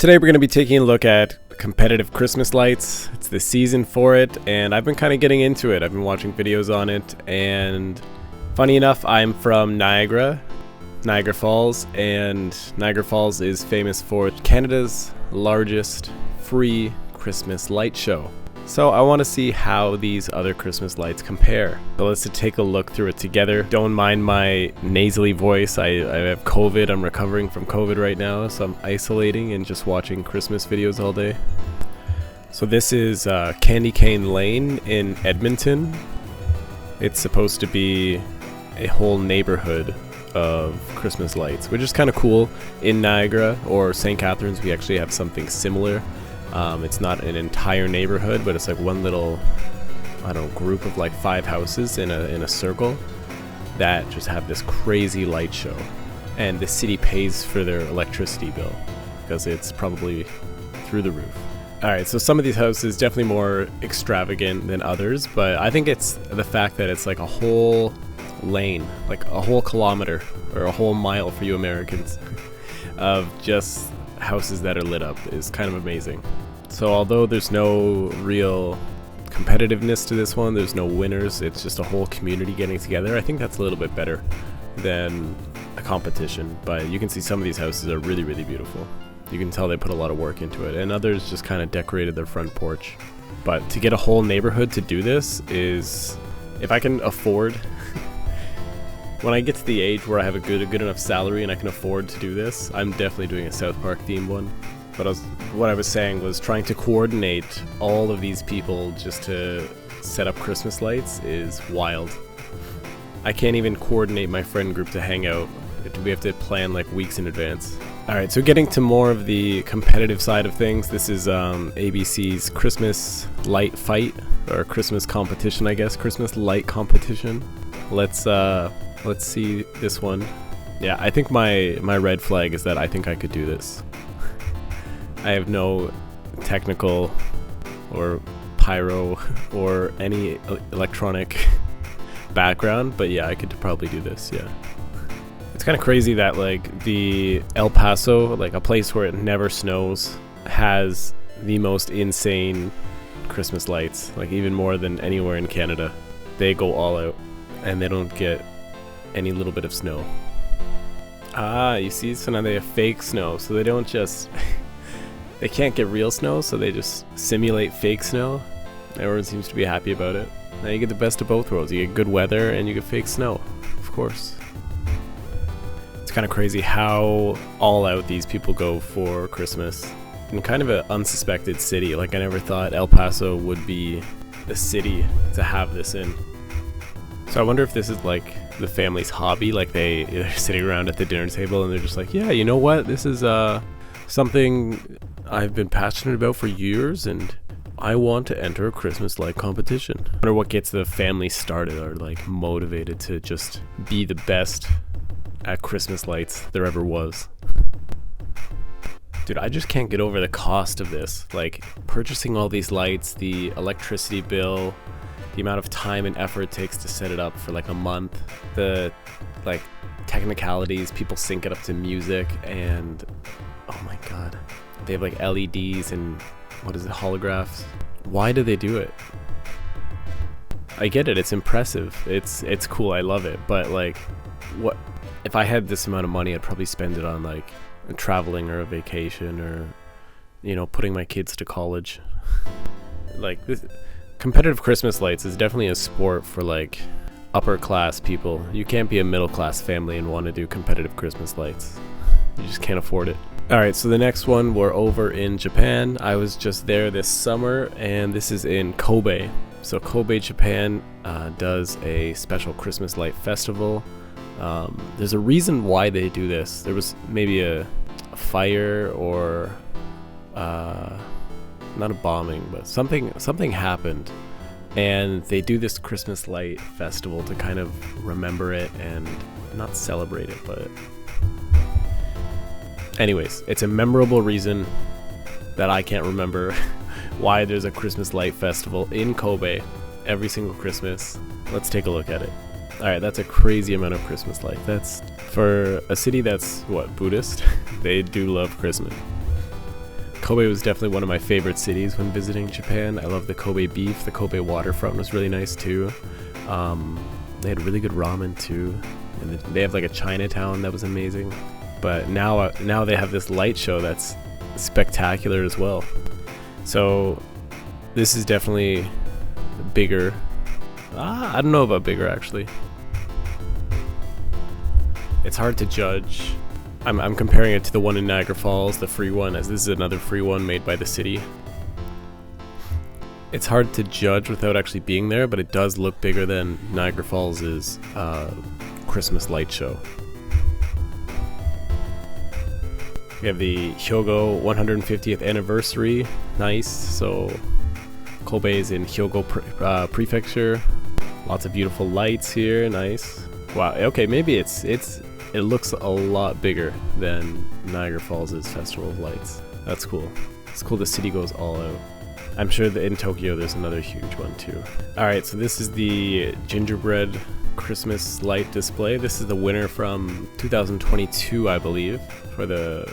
Today we're going to be taking a look at competitive Christmas lights. It's the season for it, and I've been kind of getting into it. I've been watching videos on it, and funny enough, I'm from Niagara Falls, and Niagara Falls is famous for Canada's largest free Christmas light show. So I want to see how these other Christmas lights compare. So let's take a look through it together. Don't mind my nasally voice. I have COVID. I'm recovering from COVID right now, so I'm isolating and just watching Christmas videos all day. So this is Candy Cane Lane in Edmonton. It's supposed to be a whole neighborhood of Christmas lights, which is kind of cool. In Niagara or St. Catharines, we actually have something similar. It's not an entire neighborhood, but it's like one little, I don't know, group of like 5 houses in a circle that just have this crazy light show. And the city pays for their electricity bill because it's probably through the roof. Alright, so some of these houses definitely more extravagant than others, but I think it's the fact that it's like a whole lane, like a whole kilometer or a whole mile for you Americans of just houses that are lit up is kind of amazing. So although there's no real competitiveness to this one, there's no winners, it's just a whole community getting together, I think that's a little bit better than a competition. But you can see some of these houses are really, really beautiful. You can tell they put a lot of work into it, and others just kind of decorated their front porch. But to get a whole neighborhood to do this is, if I can afford when I get to the age where I have a good enough salary and I can afford to do this, I'm definitely doing a South Park themed one. But what I was saying was trying to coordinate all of these people just to set up Christmas lights is wild. I can't even coordinate my friend group to hang out. We have to plan like weeks in advance. Alright, so getting to more of the competitive side of things, this is ABC's Christmas light fight, or Christmas competition, I guess. Christmas light competition. Let's see this one. Yeah, I think my red flag is that I think I could do this. I have no technical or pyro or any electronic background, but yeah, I could probably do this, yeah. It's kind of crazy that like the El Paso, like a place where it never snows, has the most insane Christmas lights, like even more than anywhere in Canada. They go all out and they don't get any little bit of snow. Ah, you see, so now they have fake snow, so they don't just they can't get real snow, so they just simulate fake snow. Everyone seems to be happy about it. Now you get the best of both worlds. You get good weather and you get fake snow, of course. It's kind of crazy how all out these people go for Christmas in kind of an unsuspected city. Like I never thought El Paso would be the city to have this in. So I wonder if this is like the family's hobby, like they're sitting around at the dinner table and they're just like, yeah, you know what, this is something I've been passionate about for years and I want to enter a Christmas light competition. I wonder what gets the family started or like motivated to just be the best at Christmas lights there ever was. Dude, I just can't get over the cost of this. Like purchasing all these lights, the electricity bill, the amount of time and effort it takes to set it up for like a month, the like technicalities, people sync it up to music, and oh my god, they have like LEDs and what is it, holographs. Why do they do it? I get it, it's impressive, it's cool, I love it, but like, what if I had this amount of money? I'd probably spend it on like traveling or a vacation, or you know, putting my kids to college. Like this competitive Christmas lights is definitely a sport for like upper class people. You can't be a middle class family and want to do competitive Christmas lights. You just can't afford it. Alright, so the next one, we're over in Japan. I was just there this summer, and this is in Kobe. So Kobe, Japan does a special Christmas light festival. There's a reason why they do this. There was maybe a fire or not a bombing, but something happened, and they do this Christmas light festival to kind of remember it and not celebrate it, but anyways, it's a memorable reason that I can't remember why there's a Christmas light festival in Kobe every single Christmas. Let's take a look at it. Alright, that's a crazy amount of Christmas light. That's for a city that's, what, Buddhist? They do love Christmas. Kobe was definitely one of my favorite cities when visiting Japan. I love the Kobe beef. The Kobe waterfront was really nice too. They had really good ramen too, and they have like a Chinatown that was amazing. But now they have this light show that's spectacular as well. So this is definitely bigger. I don't know about bigger actually. It's hard to judge. I'm comparing it to the one in Niagara Falls, the free one, as this is another free one made by the city. It's hard to judge without actually being there, but it does look bigger than Niagara Falls' Christmas light show. We have the Hyogo 150th anniversary. Nice. So Kobe is in Hyogo Prefecture. Lots of beautiful lights here. Nice. Wow. Okay, maybe it looks a lot bigger than Niagara Falls' Festival of Lights. That's cool. It's cool the city goes all out. I'm sure that in Tokyo there's another huge one too. Alright, so this is the gingerbread Christmas light display. This is the winner from 2022, I believe, for the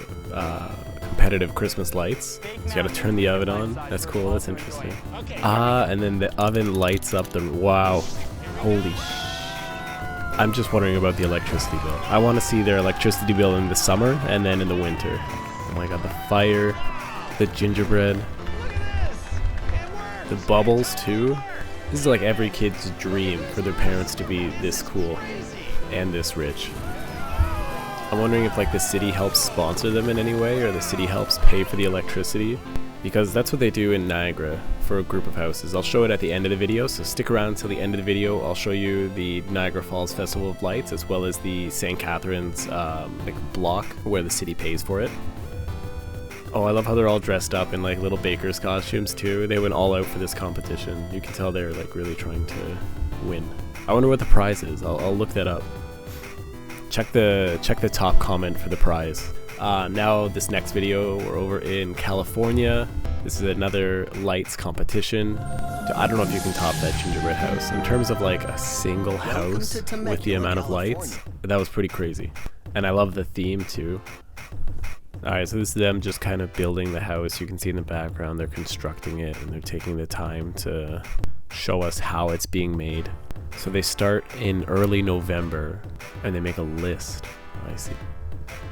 competitive Christmas lights. So you gotta turn the oven on. That's cool, that's interesting. And then the oven lights up the... Wow. Holy I'm just wondering about the electricity bill. I want to see their electricity bill in the summer and then in the winter. Oh my god, the fire, the gingerbread, the bubbles too. This is like every kid's dream for their parents to be this cool and this rich. I'm wondering if like the city helps sponsor them in any way, or the city helps pay for the electricity, because that's what they do in Niagara for a group of houses. I'll show it at the end of the video, so stick around till the end of the video. I'll show you the Niagara Falls Festival of Lights, as well as the St. Catharines like block where the city pays for it. Oh, I love how they're all dressed up in like little baker's costumes too. They went all out for this competition. You can tell they're like really trying to win. I wonder what the prize is. I'll look that up. Check the top comment for the prize. Now this next video, we're over in California. This is another lights competition. I don't know if you can top that gingerbread house. In terms of like a single house with the amount of lights, that was pretty crazy. And I love the theme too. Alright, so this is them just kind of building the house. You can see in the background they're constructing it, and they're taking the time to show us how it's being made. So they start in early November and they make a list. I see.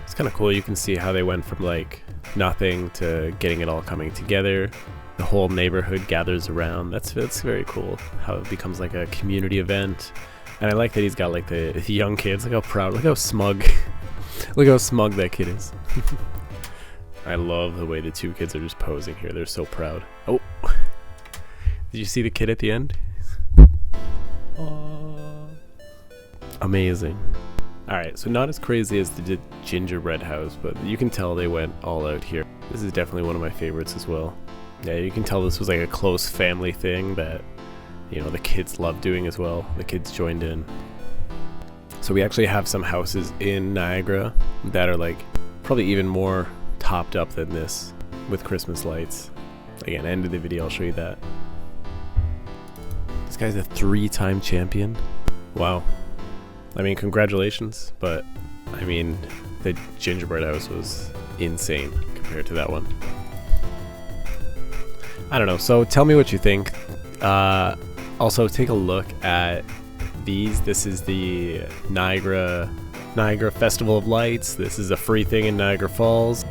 It's kind of cool. You can see how they went from like nothing to getting it all coming together. The whole neighborhood gathers around. That's very cool. How it becomes like a community event. And I like that he's got like the young kids. Look how proud. Look how smug. Look how smug that kid is. I love the way the two kids are just posing here. They're so proud. Oh, did you see the kid at the end? Amazing. Alright, so not as crazy as the gingerbread house, but you can tell they went all out here. This is definitely one of my favorites as well. Yeah, you can tell this was like a close family thing that, you know, the kids loved doing as well. The kids joined in. So we actually have some houses in Niagara that are like probably even more topped up than this with Christmas lights. Again, end of the video, I'll show you that. This guy's a 3-time champion. Wow. I mean, congratulations, but I mean, the gingerbread house was insane compared to that one. I don't know, so tell me what you think. Also, take a look at these. This is the Niagara Festival of Lights. This is a free thing in Niagara Falls.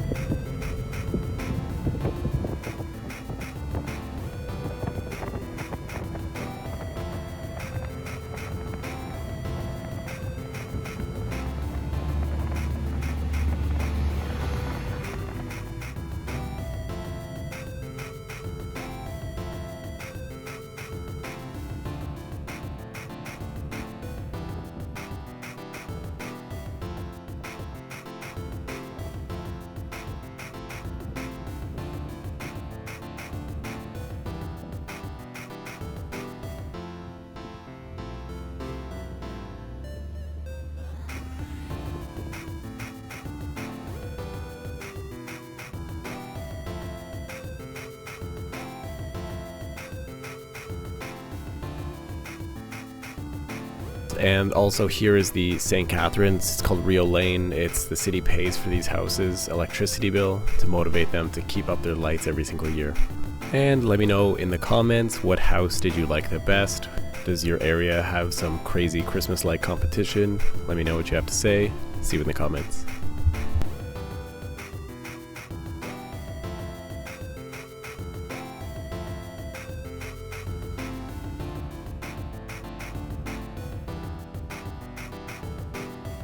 And also here is the St. Catharines. It's called Rio Lane. It's the city pays for these houses electricity bill to motivate them to keep up their lights every single year. And let me know in the comments, what house did you like the best? Does your area have some crazy Christmas light competition? Let me know what you have to say. See you in the comments.